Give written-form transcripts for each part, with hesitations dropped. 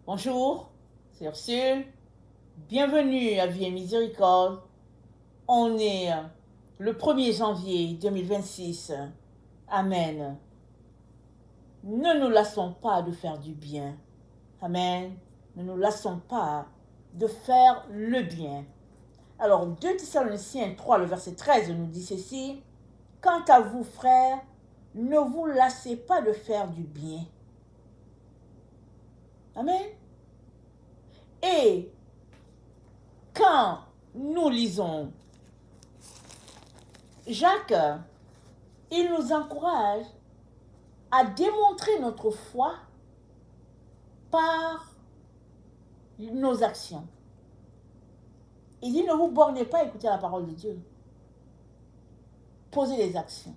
Bonjour, c'est Ursule. Bienvenue à Vie et Miséricorde. On est le 1er janvier 2026. Amen. Ne nous lassons pas de faire du bien. Amen. Ne nous lassons pas de faire le bien. Alors, 2 Thessaloniciens 3, le verset 13 nous dit ceci. Quant à vous, frères, ne vous lassez pas de faire du bien. Amen. Et quand nous lisons Jacques, il nous encourage à démontrer notre foi par nos actions. Il dit, ne vous bornez pas à écouter la parole de Dieu. Posez des actions.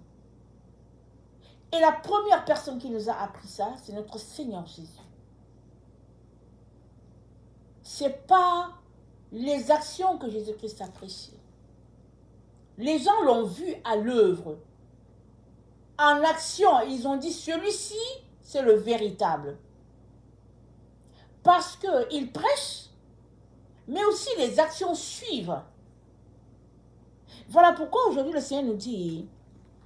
Et la première personne qui nous a appris ça, c'est notre Seigneur Jésus. C'est par les actions que Jésus-Christ a prêchées. Les gens l'ont vu à l'œuvre. En action, ils ont dit, celui-ci, c'est le véritable. Parce qu'il prêche, mais aussi les actions suivent. Voilà pourquoi aujourd'hui le Seigneur nous dit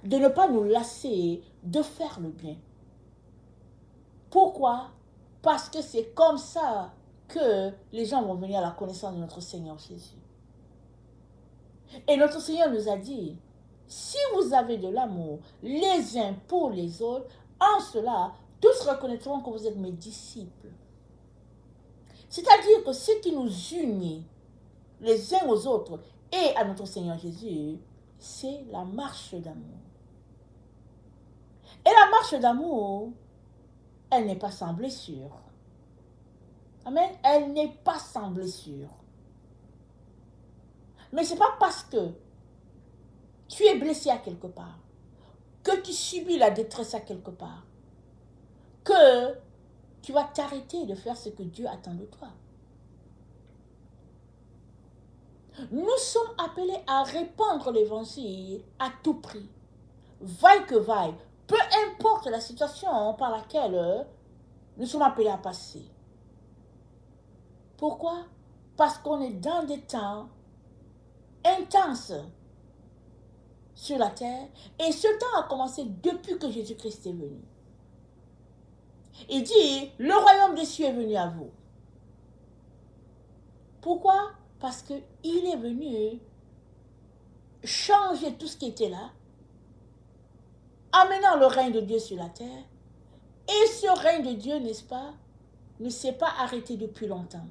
de ne pas nous lasser de faire le bien. Pourquoi? Parce que c'est comme ça que les gens vont venir à la connaissance de notre Seigneur Jésus. Et notre Seigneur nous a dit, si vous avez de l'amour les uns pour les autres, en cela, tous reconnaîtront que vous êtes mes disciples. C'est-à-dire que ce qui nous unit les uns aux autres et à notre Seigneur Jésus, c'est la marche d'amour. Et la marche d'amour, elle n'est pas sans blessure. Amen. Elle n'est pas sans blessure. Mais ce n'est pas parce que tu es blessé à quelque part, que tu subis la détresse à quelque part, que tu vas t'arrêter de faire ce que Dieu attend de toi. Nous sommes appelés à répandre l'évangile à tout prix. Vaille que vaille, peu importe la situation par laquelle nous sommes appelés à passer. Pourquoi? Parce qu'on est dans des temps intenses sur la terre. Et ce temps a commencé depuis que Jésus-Christ est venu. Il dit, le royaume des cieux est venu à vous. Pourquoi? Parce qu'il est venu changer tout ce qui était là, amenant le règne de Dieu sur la terre. Et ce règne de Dieu, n'est-ce pas, ne s'est pas arrêté depuis longtemps.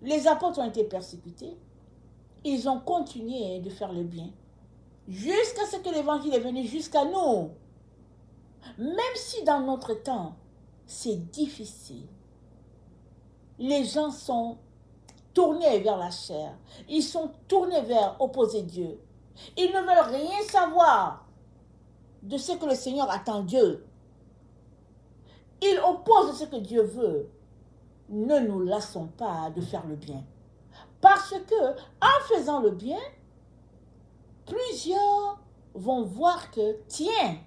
Les apôtres ont été persécutés. Ils ont continué de faire le bien. Jusqu'à ce que l'évangile est venu jusqu'à nous. Même si dans notre temps, c'est difficile. Les gens sont tournés vers la chair. Ils sont tournés vers opposer Dieu. Ils ne veulent rien savoir de ce que le Seigneur attend d'eux. Ils opposent ce que Dieu veut. Ne nous lassons pas de faire le bien. Parce que, en faisant le bien, plusieurs vont voir que, tiens,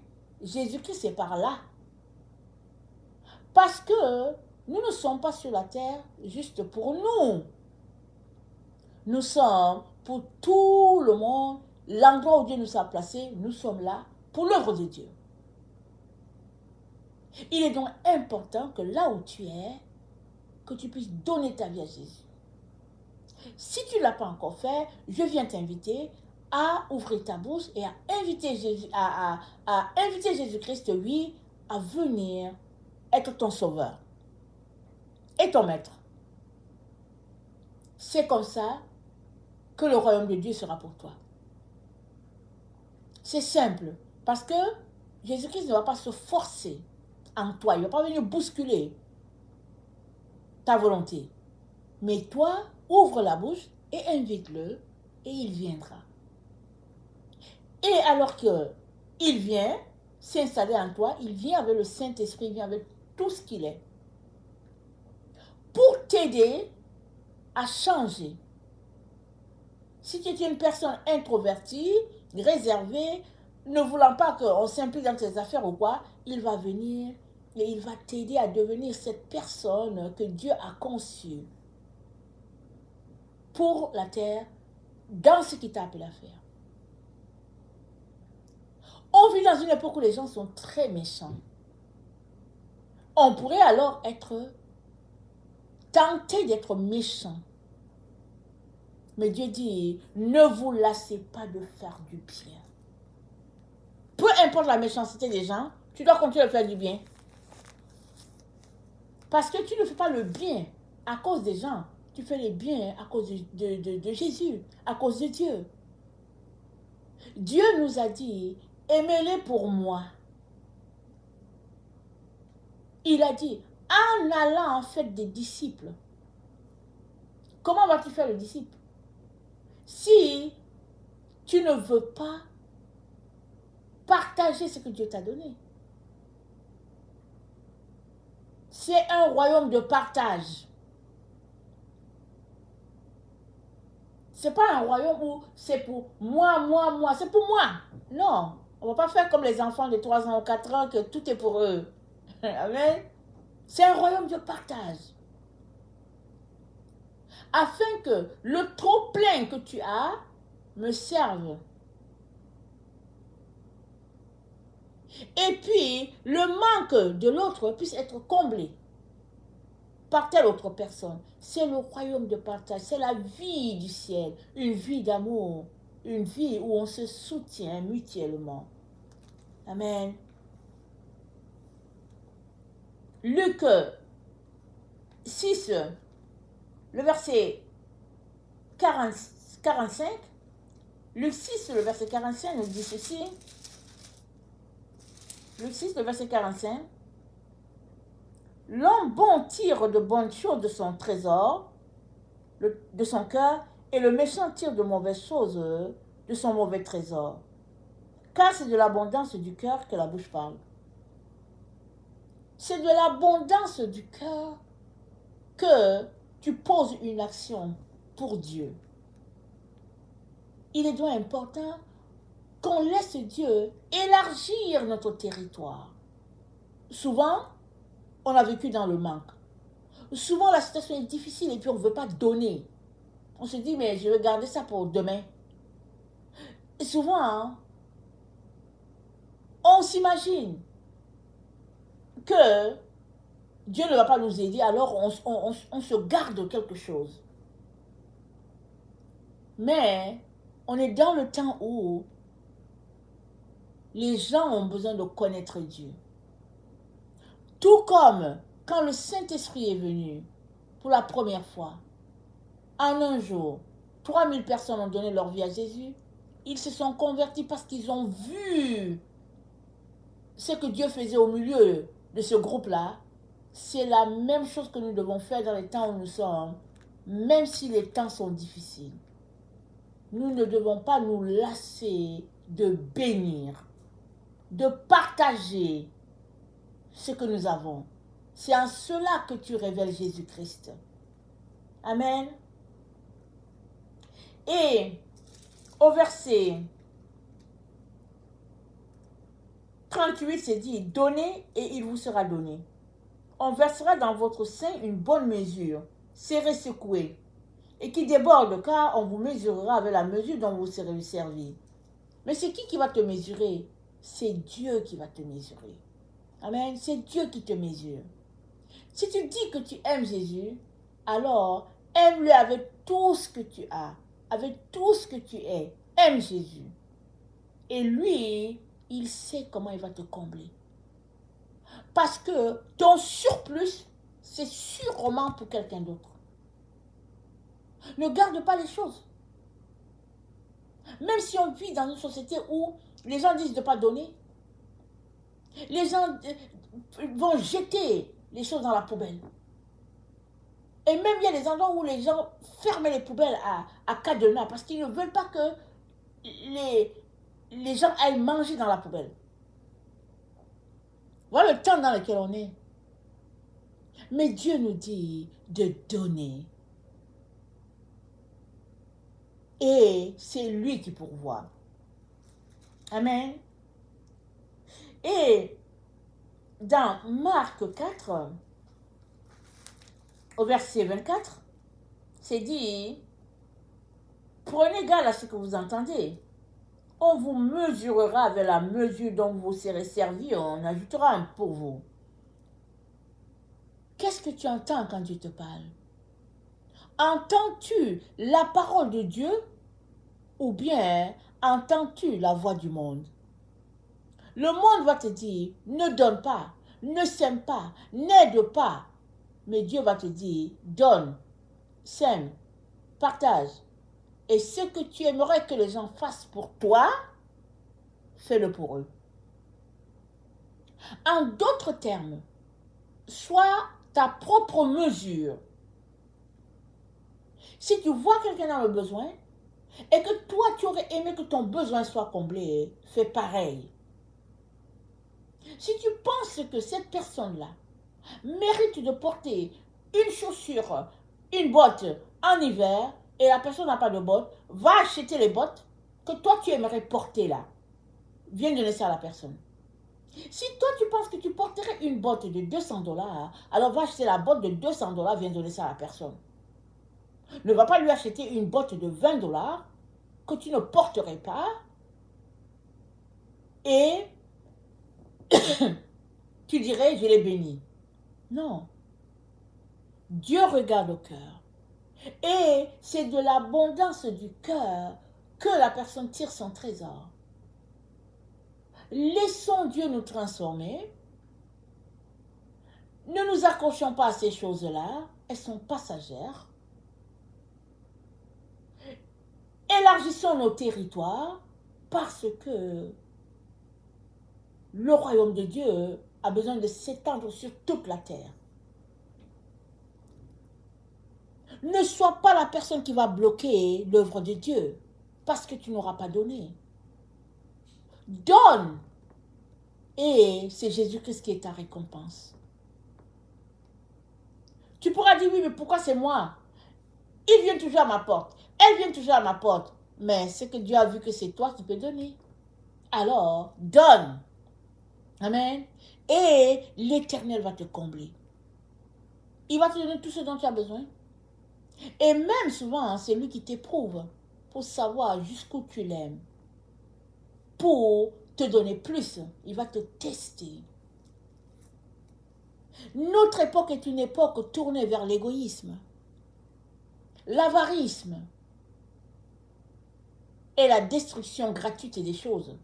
Jésus-Christ est par là. Parce que nous ne sommes pas sur la terre juste pour nous. Nous sommes pour tout le monde. L'endroit où Dieu nous a placés, nous sommes là pour l'œuvre de Dieu. Il est donc important que là où tu es, que tu puisses donner ta vie à Jésus. Si tu ne l'as pas encore fait, je viens t'inviter à ouvrir ta bouche et à inviter Jésus-Christ, oui, à venir être ton sauveur et ton maître. C'est comme ça que le royaume de Dieu sera pour toi. C'est simple, parce que Jésus-Christ ne va pas se forcer en toi, il ne va pas venir bousculer ta volonté. Mais toi, ouvre la bouche et invite-le et il viendra. Et alors qu'il vient s'installer en toi, il vient avec le Saint-Esprit, il vient avec tout ce qu'il est. Pour t'aider à changer. Si tu es une personne introvertie, réservée, ne voulant pas qu'on s'implique dans tes affaires ou quoi, il va venir Et il va t'aider à devenir cette personne que Dieu a conçue pour la terre, dans ce qu'il t'a appelé à faire. On vit dans une époque où les gens sont très méchants. On pourrait alors être tenté d'être méchant. Mais Dieu dit, ne vous lassez pas de faire du bien. Peu importe la méchanceté des gens, tu dois continuer à faire du bien. Parce que tu ne fais pas le bien à cause des gens. Tu fais le bien à cause de Jésus, à cause de Dieu. Dieu nous a dit, aimez-les pour moi. Il a dit, en allant en fait des disciples. Comment vas-tu faire le disciple? Si tu ne veux pas partager ce que Dieu t'a donné. C'est un royaume de partage. C'est pas un royaume où c'est pour moi, c'est pour moi. Non, on va pas faire comme les enfants de 3 ans ou 4 ans que tout est pour eux. Amen. C'est un royaume de partage. Afin que le trop-plein que tu as me serve. Et puis, le manque de l'autre puisse être comblé par telle autre personne. C'est le royaume de partage, c'est la vie du ciel, une vie d'amour, une vie où on se soutient mutuellement. Amen. Luc 6, le verset 45. Luc 6, le verset 45 nous dit ceci. Luc 6, le verset 45. L'homme bon tire de bonnes choses de son trésor, de son cœur, et le méchant tire de mauvaises choses de son mauvais trésor. Car c'est de l'abondance du cœur que la bouche parle. C'est de l'abondance du cœur que tu poses une action pour Dieu. Il est donc important qu'on laisse Dieu élargir notre territoire. Souvent, on a vécu dans le manque. Souvent, la situation est difficile et puis on ne veut pas donner. On se dit, mais je vais garder ça pour demain. Et souvent, hein, on s'imagine que Dieu ne va pas nous aider, alors on se garde quelque chose. Mais on est dans le temps où les gens ont besoin de connaître Dieu. Tout comme quand le Saint-Esprit est venu pour la première fois, en un jour, 3000 personnes ont donné leur vie à Jésus. Ils se sont convertis parce qu'ils ont vu ce que Dieu faisait au milieu de ce groupe-là. C'est la même chose que nous devons faire dans les temps où nous sommes, même si les temps sont difficiles. Nous ne devons pas nous lasser de bénir, de partager ce que nous avons. C'est en cela que tu révèles Jésus-Christ. Amen. Et au verset 38, c'est dit, donnez et il vous sera donné. On versera dans votre sein une bonne mesure, serrée, secouée, et qui déborde, car on vous mesurera avec la mesure dont vous serez servi. Mais c'est qui va te mesurer? C'est Dieu qui va te mesurer. Amen. C'est Dieu qui te mesure. Si tu dis que tu aimes Jésus, alors aime-le avec tout ce que tu as, avec tout ce que tu es. Aime Jésus. Et lui, il sait comment il va te combler. Parce que ton surplus, c'est sûrement pour quelqu'un d'autre. Ne garde pas les choses. Même si on vit dans une société où les gens disent de ne pas donner, les gens vont jeter les choses dans la poubelle. Et même il y a des endroits où les gens ferment les poubelles à cadenas parce qu'ils ne veulent pas que les gens aillent manger dans la poubelle. Voilà le temps dans lequel on est. Mais Dieu nous dit de donner. Et c'est lui qui pourvoit. Amen. Et dans Marc 4, au verset 24, c'est dit, prenez garde à ce que vous entendez. On vous mesurera avec la mesure dont vous serez servi, on ajoutera un pour vous. Qu'est-ce que tu entends quand Dieu te parle? Entends-tu la parole de Dieu ou bien entends-tu la voix du monde? Le monde va te dire, ne donne pas, ne sème pas, n'aide pas. Mais Dieu va te dire, donne, sème, partage. Et ce que tu aimerais que les gens fassent pour toi, fais-le pour eux. En d'autres termes, sois ta propre mesure. Si tu vois quelqu'un dans le besoin et que toi tu aurais aimé que ton besoin soit comblé, fais pareil. Si tu penses que cette personne-là mérite de porter une chaussure, une botte en hiver et la personne n'a pas de bottes, va acheter les bottes que toi tu aimerais porter là. Viens donner ça à la personne. Si toi tu penses que tu porterais une botte de 200$, alors va acheter la botte de 200$, viens donner ça à la personne. Ne va pas lui acheter une botte de 20$ que tu ne porterais pas et tu dirais je l'ai béni. Non. Dieu regarde au cœur. Et c'est de l'abondance du cœur que la personne tire son trésor. Laissons Dieu nous transformer. Ne nous accrochons pas à ces choses-là. Elles sont passagères. Élargissons nos territoires parce que le royaume de Dieu a besoin de s'étendre sur toute la terre. Ne sois pas la personne qui va bloquer l'œuvre de Dieu parce que tu n'auras pas donné. Donne et c'est Jésus-Christ qui est ta récompense. Tu pourras dire oui, mais pourquoi c'est moi? Il vient toujours à ma porte. Elle vient toujours à ma porte. Mais c'est que Dieu a vu que c'est toi qui peux donner. Alors, donne. Amen. Et l'Éternel va te combler. Il va te donner tout ce dont tu as besoin. Et même souvent, c'est lui qui t'éprouve pour savoir jusqu'où tu l'aimes. Pour te donner plus. Il va te tester. Notre époque est une époque tournée vers l'égoïsme, l'avarisme et la destruction gratuite des choses.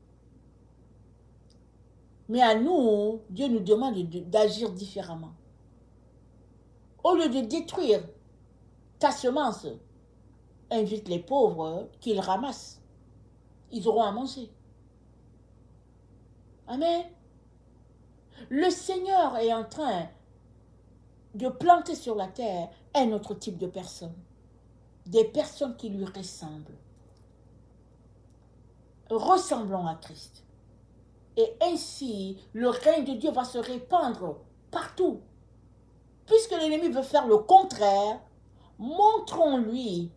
Mais à nous, Dieu nous demande d'agir différemment. Au lieu de détruire ta semence, invite les pauvres qu'ils ramassent. Ils auront à manger. Amen. Le Seigneur est en train de planter sur la terre un autre type de personnes. Des personnes qui lui ressemblent. Ressemblons à Christ. Et ainsi, le règne de Dieu va se répandre partout. Puisque l'ennemi veut faire le contraire, montrons-lui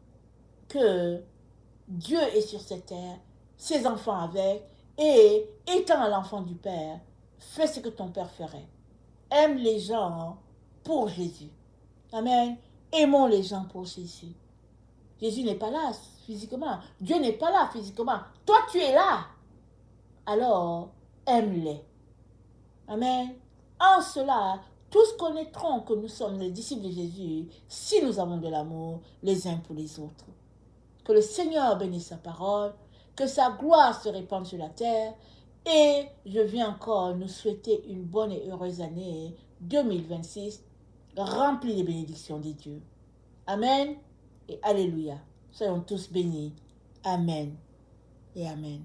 que Dieu est sur cette terre, ses enfants avec, et étant à l'enfant du Père, fais ce que ton Père ferait. Aime les gens pour Jésus. Amen. Aimons les gens pour Jésus. Jésus n'est pas là physiquement. Dieu n'est pas là physiquement. Toi, tu es là. Alors, aime-les. Amen. En cela, tous connaîtront que nous sommes les disciples de Jésus si nous avons de l'amour les uns pour les autres. Que le Seigneur bénisse sa parole, que sa gloire se répande sur la terre et je viens encore nous souhaiter une bonne et heureuse année 2026 remplie des bénédictions de Dieu. Amen et Alléluia. Soyons tous bénis. Amen et Amen.